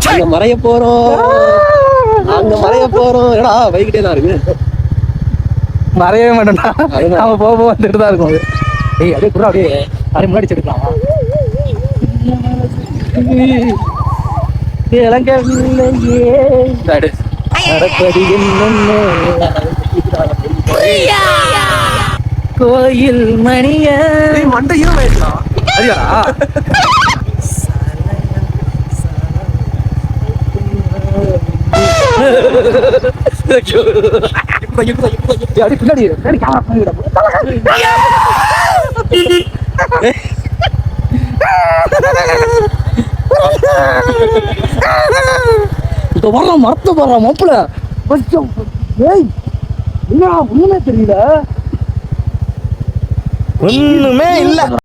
அங்க மறைய போறோம், அங்க மறைய போறோம். ஏடா பைக்கிட்டே தான் இருக்கு, மறையவே மாட்டேன்டா. நாம போக போக வந்துட்டு தான் இருக்கும். ஏய் அப்படியே கூட அப்படியே அப்படியே முன்னாடி செடுக்கலாம். கோயில் மணிய மண்டையும் ஆயிடலாம். சரியாடா. பின்னாடி வர்றான், மரத்துல வர்றான் மாப்பிள்ள. ஏய் என்ன ஒண்ணுமே தெரியல, ஒண்ணுமே இல்ல.